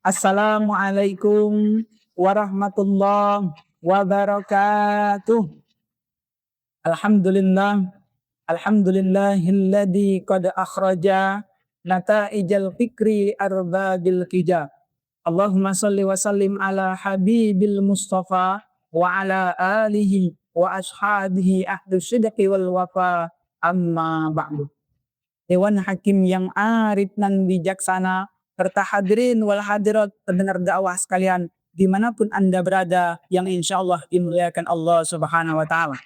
Assalamualaikum warahmatullahi wabarakatuh. Alhamdulillah, alhamdulillahilladzi qad akhraja nata'ijal fikri arbabil hijab. Allahumma salli wa sallim ala habibil mustafa wa ala alihi wa ashabihi ahlu sidqi wal wafa, amma ba'du. Dewan Hakim yang arif dan bijaksana, serta hadirin wal hadirat pendengar dakwah sekalian dimanapun Anda berada, yang insya Allah dimuliakan Allah Subhanahu wa Ta'ala.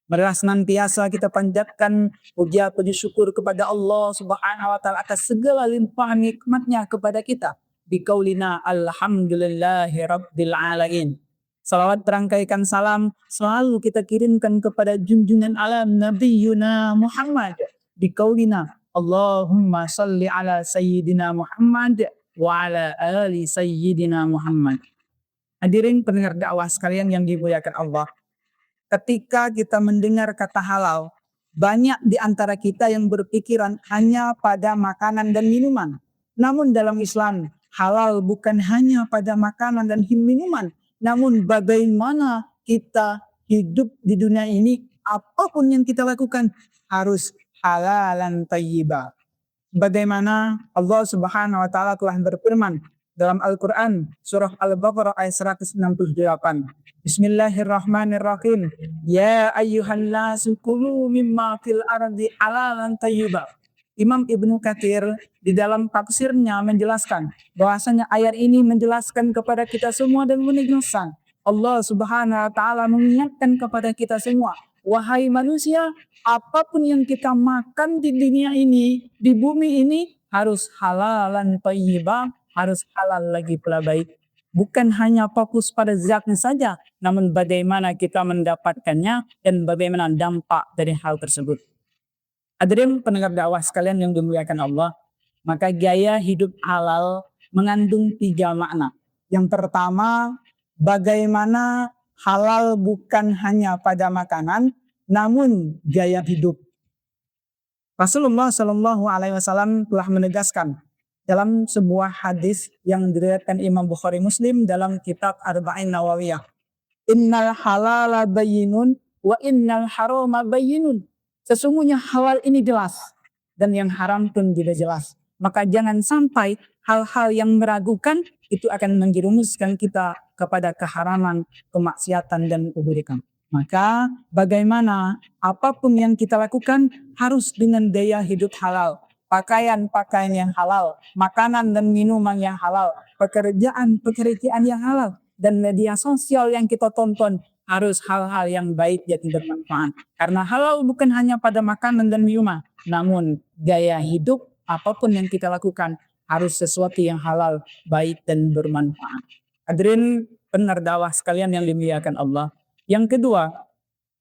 Marilah senantiasa kita panjatkan puja puji syukur kepada Allah Subhanahu wa Ta'ala atas segala limpahan nikmatnya kepada kita. Biqaulina alhamdulillahi rabbil alamin. Salawat berangkaikan salam selalu kita kirimkan kepada junjungan alam Nabiyuna Muhammad. Biqaulina Allahumma salli ala Sayyidina Muhammad wa ala ali Sayyidina Muhammad. Hadirin pendengar dakwah sekalian yang dimuliakan Allah. Ketika kita mendengar kata halal, banyak di antara kita yang berpikiran hanya pada makanan dan minuman. Namun dalam Islam, halal bukan hanya pada makanan dan minuman. Namun bagaimana kita hidup di dunia ini, apapun yang kita lakukan harus halalan thayyibah. Bagaimana Allah Subhanahu wa Ta'ala telah berfirman dalam Al-Quran surah Al-Baqarah ayat 168. Bismillahirrahmanirrahim. Ya ayyuhan nasu kulu mimma fil ardi halalan thayyibah. Imam Ibnu Katsir di dalam tafsirnya menjelaskan bahwasanya ayat ini menjelaskan kepada kita semua dan menegaskan Allah Subhanahu wa Ta'ala mengingatkan kepada kita semua, wahai manusia, apapun yang kita makan di dunia ini, di bumi ini, harus halalan thayyibah, harus halal lagi pula baik. Bukan hanya fokus pada zatnya saja, namun bagaimana kita mendapatkannya dan bagaimana dampak dari hal tersebut. Hadirin pendengar dakwah sekalian yang dimuliakan Allah, maka gaya hidup halal mengandung 3 makna. Yang pertama, bagaimana halal bukan hanya pada makanan, namun gaya hidup. Rasulullah Shallallahu Alaihi Wasallam telah menegaskan dalam sebuah hadis yang diriwayatkan Imam Bukhari Muslim dalam kitab Arba'in Nawawiyah. Innal halala bayyinun wa innal harama bayyinun. Sesungguhnya halal ini jelas dan yang haram pun juga jelas. Maka jangan sampai hal-hal yang meragukan itu akan menjerumuskan kita kepada keharaman, kemaksiatan dan keburukan. Maka bagaimana apapun yang kita lakukan harus dengan gaya hidup halal. Pakaian yang halal, makanan dan minuman yang halal, pekerjaan yang halal, dan media sosial yang kita tonton harus hal-hal yang baik yang bermanfaat. Karena halal bukan hanya pada makanan dan minuman, namun gaya hidup apapun yang kita lakukan harus sesuatu yang halal, baik dan bermanfaat. Hadirin pendengar dakwah sekalian yang dimuliakan Allah. Yang kedua,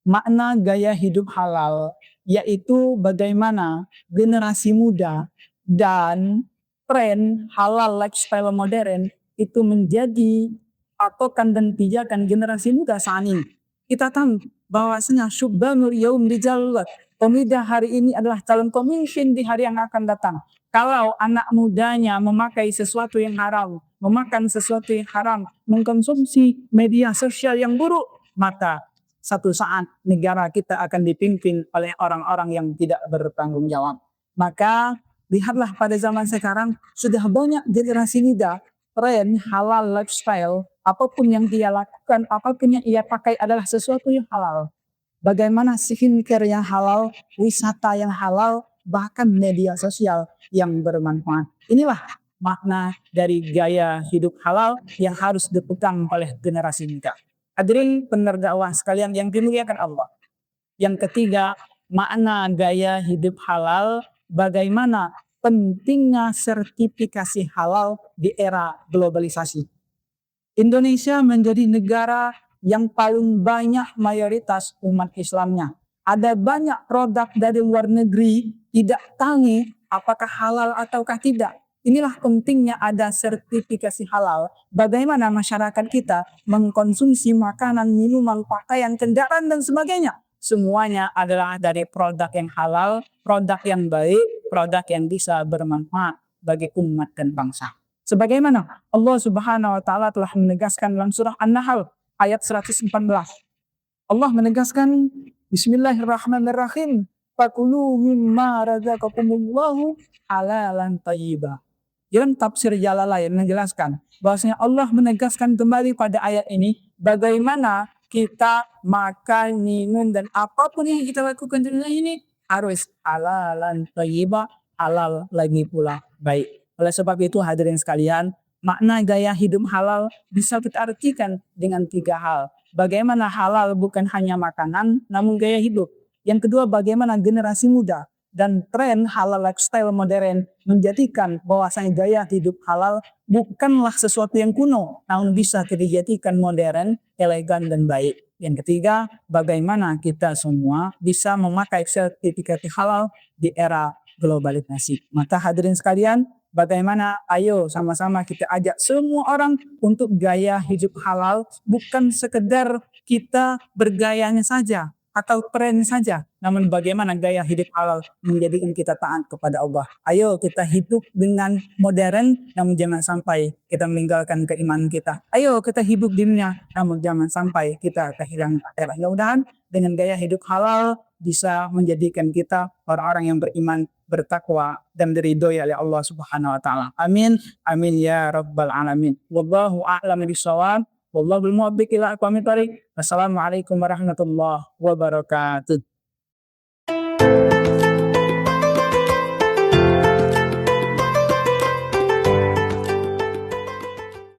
makna gaya hidup halal yaitu bagaimana generasi muda dan tren halal lifestyle modern itu menjadi patokan dan pijakan generasi muda saat ini. Kita tahu bahwasanya syubbanul yaum rijalullah, pemuda hari ini adalah calon pemimpin di hari yang akan datang. Kalau anak mudanya memakai sesuatu yang haram, memakan sesuatu yang haram, mengkonsumsi media sosial yang buruk, maka satu saat negara kita akan dipimpin oleh orang-orang yang tidak bertanggung jawab. Maka lihatlah pada zaman sekarang sudah banyak generasi muda tren halal lifestyle, apapun yang dia lakukan, apapun yang ia pakai adalah sesuatu yang halal. Bagaimana skincare yang halal, wisata yang halal, bahkan media sosial yang bermanfaat. Inilah makna dari gaya hidup halal yang harus dipegang oleh generasi muda. Hadirin pendengar dakwah sekalian yang dimuliakan Allah. Yang ketiga, makna gaya hidup halal, bagaimana pentingnya sertifikasi halal di era globalisasi. Indonesia menjadi negara yang paling banyak mayoritas umat Islamnya. Ada banyak produk dari luar negeri tidak tahu apakah halal ataukah tidak. Inilah pentingnya ada sertifikasi halal. Bagaimana masyarakat kita mengkonsumsi makanan, minuman, pakaian, kendaraan dan sebagainya. Semuanya adalah dari produk yang halal, produk yang baik, produk yang bisa bermanfaat bagi umat dan bangsa. Sebagaimana Allah Subhanahu wa taala telah menegaskan dalam surah An-Nahl ayat 114. Allah menegaskan Bismillahirrahmanirrahim. Fakulu mimma razaqakumullahu halalan thayyiba. Dalam tafsir Jalalain menjelaskan bahwasanya Allah menegaskan kembali pada ayat ini bagaimana kita makan, minum dan apapun yang kita lakukan di dunia ini harus halalan thayyiba, halal lagi pula baik. Oleh sebab itu hadirin sekalian, makna gaya hidup halal bisa kita artikan dengan 3 hal. Bagaimana halal bukan hanya makanan, namun gaya hidup. Yang kedua, bagaimana generasi muda dan tren halal lifestyle modern menjadikan bahwasanya gaya hidup halal bukanlah sesuatu yang kuno, namun bisa dijadikan modern, elegan, dan baik. Yang ketiga, bagaimana kita semua bisa memakai sertifikat halal di era globalisasi. Maka hadirin sekalian, bagaimana ayo sama-sama kita ajak semua orang untuk gaya hidup halal, bukan sekedar kita bergayanya saja atau tren saja, namun bagaimana gaya hidup halal menjadikan kita taat kepada Allah. Ayo kita hidup dengan modern, namun jangan sampai kita meninggalkan keimanan kita. Ayo kita hidup di dunia, namun jangan sampai kita kehilangan akhirat. Mudah-mudahan dengan gaya hidup halal bisa menjadikan kita orang-orang yang beriman, bertakwa, dan diridhoi oleh Allah Subhanahu wa taala. Amin. Amin ya rabbal alamin. Wallahu a'lam bishawab. Wallahu muwaffiq ila aqwamit thoriq. Wassalamualaikum warahmatullahi wabarakatuh.